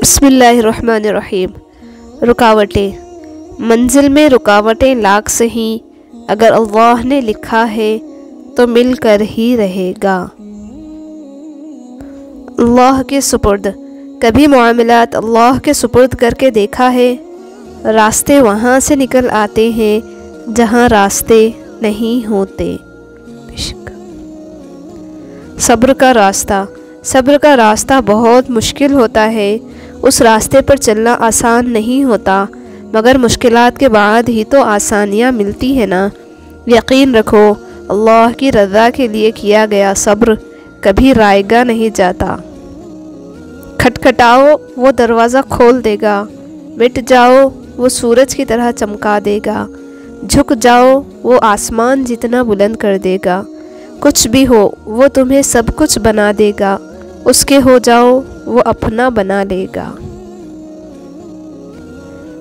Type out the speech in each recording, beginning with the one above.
بسم اللہ الرحمن الرحیم۔ رکاوٹیں۔ منزل میں رکاوٹیں لاکھ سہیں، اگر اللہ نے لکھا ہے تو مل کر ہی رہے گا۔ اللہ کے سپرد۔ کبھی معاملات اللہ کے سپرد کر کے دیکھا ہے؟ راستے وہاں سے نکل آتے ہیں جہاں راستے نہیں ہوتے۔ صبر کا راستہ۔ صبر کا راستہ بہت مشکل ہوتا ہے۔ اس راستے پر چلنا آسان نہیں ہوتا، مگر مشکلات کے بعد ہی تو آسانیاں ملتی ہیں نا۔ یقین رکھو، اللہ کی رضا کے لیے کیا گیا صبر کبھی رائیگا نہیں جاتا۔ کھٹکھٹاؤ، وہ دروازہ کھول دے گا۔ مٹ جاؤ، وہ سورج کی طرح چمکا دے گا۔ جھک جاؤ، وہ آسمان جتنا بلند کر دے گا۔ کچھ بھی ہو، وہ تمہیں سب کچھ بنا دے گا۔ اس کے ہو جاؤ، وہ اپنا بنا لے گا۔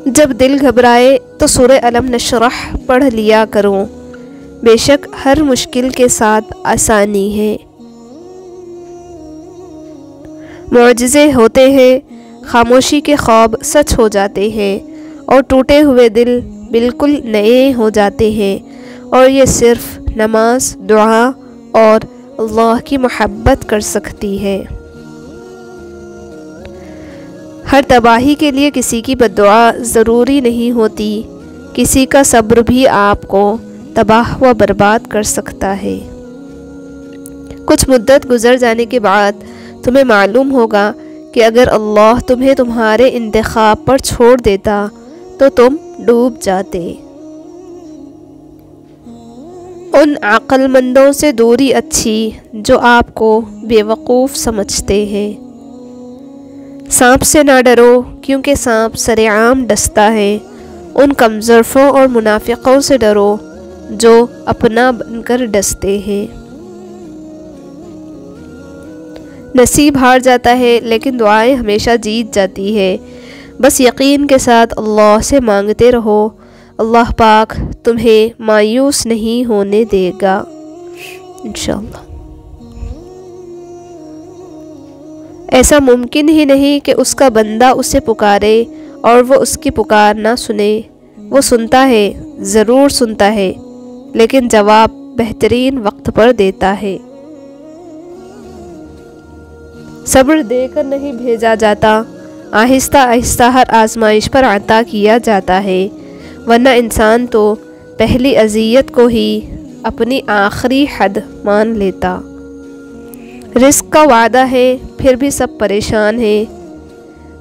جب دل گھبرائے تو سورہ الم نشرح پڑھ لیا کرو، بے شک ہر مشکل کے ساتھ آسانی ہے۔ معجزے ہوتے ہیں، خاموشی کے خواب سچ ہو جاتے ہیں، اور ٹوٹے ہوئے دل بالکل نئے ہو جاتے ہیں، اور یہ صرف نماز، دعا اور اللہ کی محبت کر سکتی ہے۔ ہر تباہی کے لیے کسی کی بددعا ضروری نہیں ہوتی، کسی کا صبر بھی آپ کو تباہ و برباد کر سکتا ہے۔ کچھ مدت گزر جانے کے بعد تمہیں معلوم ہوگا کہ اگر اللہ تمہیں تمہارے انتخاب پر چھوڑ دیتا تو تم ڈوب جاتے۔ ان عقل مندوں سے دوری اچھی جو آپ کو بے وقوف سمجھتے ہیں۔ سانپ سے نہ ڈرو، کیونکہ سانپ سرے عام ڈستا ہے۔ ان کمزرفوں اور منافقوں سے ڈرو جو اپنا بن کر ڈستے ہیں۔ نصیب ہار جاتا ہے لیکن دعائیں ہمیشہ جیت جاتی ہے۔ بس یقین کے ساتھ اللہ سے مانگتے رہو، اللہ پاک تمہیں مایوس نہیں ہونے دے گا انشاءاللہ۔ ایسا ممکن ہی نہیں کہ اس کا بندہ اسے پکارے اور وہ اس کی پکار نہ سنے۔ وہ سنتا ہے، ضرور سنتا ہے، لیکن جواب بہترین وقت پر دیتا ہے۔ صبر دے کر نہیں بھیجا جاتا، آہستہ آہستہ ہر آزمائش پر عطا کیا جاتا ہے، ورنہ انسان تو پہلی اذیت کو ہی اپنی آخری حد مان لیتا۔ رزق کا وعدہ ہے پھر بھی سب پریشان ہیں،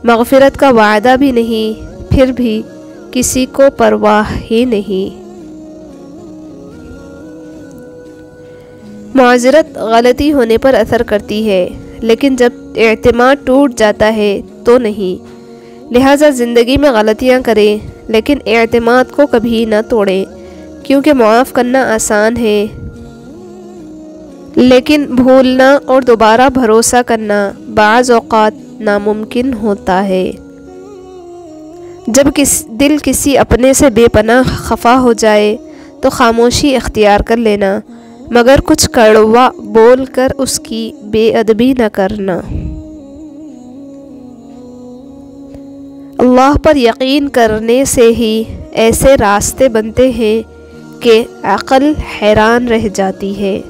مغفرت کا وعدہ بھی نہیں پھر بھی کسی کو پرواہ ہی نہیں۔ معذرت غلطی ہونے پر اثر کرتی ہے، لیکن جب اعتماد ٹوٹ جاتا ہے تو نہیں۔ لہٰذا زندگی میں غلطیاں کریں لیکن اعتماد کو کبھی نہ توڑیں، کیونکہ معاف کرنا آسان ہے لیکن بھولنا اور دوبارہ بھروسہ کرنا بعض اوقات ناممکن ہوتا ہے۔ جب دل کسی اپنے سے بے پناہ خفا ہو جائے تو خاموشی اختیار کر لینا، مگر کچھ کڑوا بول کر اس کی بے ادبی نہ کرنا۔ اللہ پر یقین کرنے سے ہی ایسے راستے بنتے ہیں کہ عقل حیران رہ جاتی ہے۔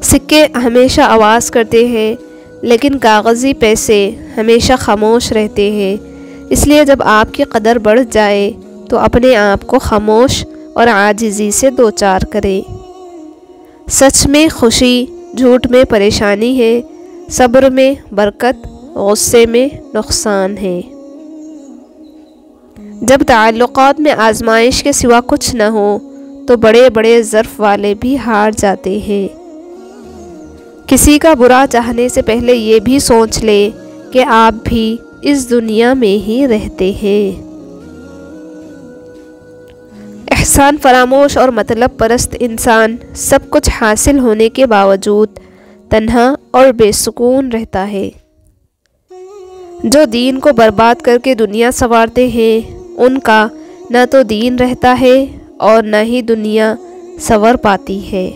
سکے ہمیشہ آواز کرتے ہیں لیکن کاغذی پیسے ہمیشہ خاموش رہتے ہیں، اس لیے جب آپ کی قدر بڑھ جائے تو اپنے آپ کو خاموش اور عاجزی سے دوچار کریں۔ سچ میں خوشی، جھوٹ میں پریشانی ہے، صبر میں برکت، غصے میں نقصان ہے۔ جب تعلقات میں آزمائش کے سوا کچھ نہ ہو تو بڑے بڑے ظرف والے بھی ہار جاتے ہیں۔ کسی کا برا چاہنے سے پہلے یہ بھی سوچ لے کہ آپ بھی اس دنیا میں ہی رہتے ہیں۔ احسان فراموش اور مطلب پرست انسان سب کچھ حاصل ہونے کے باوجود تنہا اور بے سکون رہتا ہے۔ جو دین کو برباد کر کے دنیا سنوارتے ہیں ان کا نہ تو دین رہتا ہے اور نہ ہی دنیا سنور پاتی ہے۔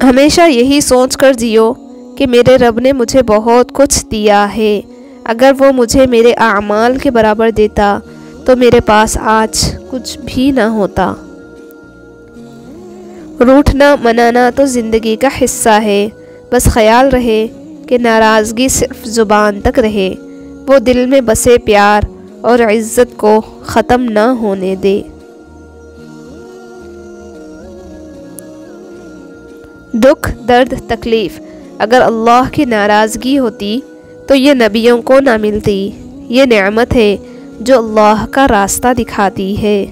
ہمیشہ یہی سوچ کر جیو کہ میرے رب نے مجھے بہت کچھ دیا ہے، اگر وہ مجھے میرے اعمال کے برابر دیتا تو میرے پاس آج کچھ بھی نہ ہوتا۔ روٹھنا منانا تو زندگی کا حصہ ہے، بس خیال رہے کہ ناراضگی صرف زبان تک رہے، وہ دل میں بسے پیار اور عزت کو ختم نہ ہونے دے۔ دکھ، درد، تکلیف اگر اللہ کی ناراضگی ہوتی تو یہ نبیوں کو نہ ملتی۔ یہ نعمت ہے جو اللہ کا راستہ دکھاتی ہے۔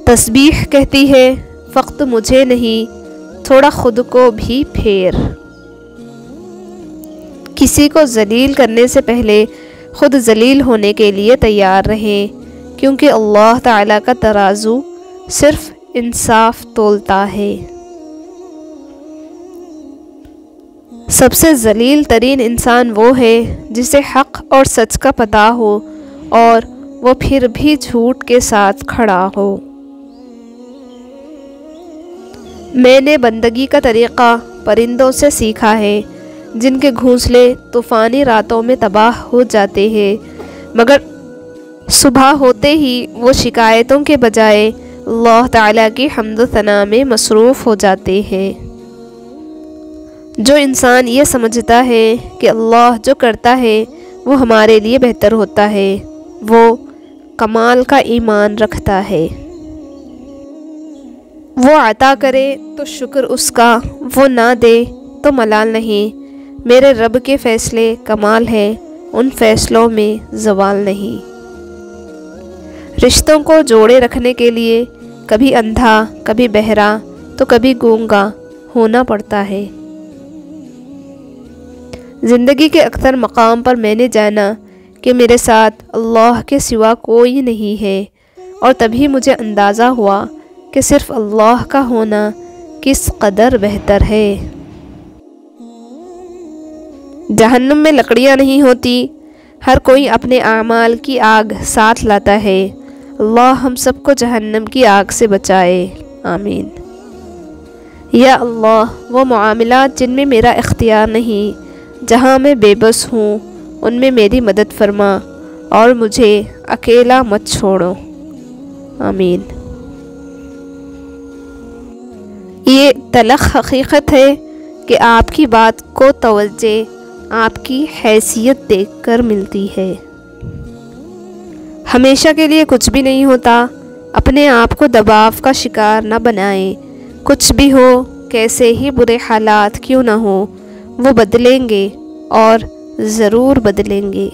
تسبیح کہتی ہے، فقط مجھے نہیں، تھوڑا خود کو بھی پھیر۔ کسی کو ذلیل کرنے سے پہلے خود ذلیل ہونے کے لیے تیار رہیں، کیونکہ اللہ تعالیٰ کا ترازو صرف انصاف تولتا ہے۔ سب سے ذلیل ترین انسان وہ ہے جسے حق اور سچ کا پتہ ہو اور وہ پھر بھی جھوٹ کے ساتھ کھڑا ہو۔ میں نے بندگی کا طریقہ پرندوں سے سیکھا ہے، جن کے گھونسلے طوفانی راتوں میں تباہ ہو جاتے ہیں، مگر صبح ہوتے ہی وہ شکایتوں کے بجائے اللہ تعالیٰ کی حمد و ثنا میں مصروف ہو جاتے ہیں۔ جو انسان یہ سمجھتا ہے کہ اللہ جو کرتا ہے وہ ہمارے لیے بہتر ہوتا ہے، وہ کمال کا ایمان رکھتا ہے۔ وہ عطا کرے تو شکر اس کا، وہ نہ دے تو ملال نہیں۔ میرے رب کے فیصلے کمال ہے، ان فیصلوں میں زوال نہیں۔ رشتوں کو جوڑے رکھنے کے لیے کبھی اندھا، کبھی بہرا تو کبھی گونگا ہونا پڑتا ہے۔ زندگی کے اکثر مقام پر میں نے جانا کہ میرے ساتھ اللہ کے سوا کوئی نہیں ہے، اور تبھی مجھے اندازہ ہوا کہ صرف اللہ کا ہونا کس قدر بہتر ہے۔ جہنم میں لکڑیاں نہیں ہوتی، ہر کوئی اپنے اعمال کی آگ ساتھ لاتا ہے۔ اللہ ہم سب کو جہنم کی آگ سے بچائے، آمین۔ یا اللہ، وہ معاملات جن میں میرا اختیار نہیں، جہاں میں بے بس ہوں، ان میں میری مدد فرما اور مجھے اکیلا مت چھوڑو، آمین۔ یہ تلخ حقیقت ہے کہ آپ کی بات کو توجہ آپ کی حیثیت دیکھ کر ملتی ہے۔ ہمیشہ کے لیے کچھ بھی نہیں ہوتا، اپنے آپ کو دباؤ کا شکار نہ بنائیں۔ کچھ بھی ہو، کیسے ہی برے حالات کیوں نہ ہوں، وہ بدلیں گے اور ضرور بدلیں گے۔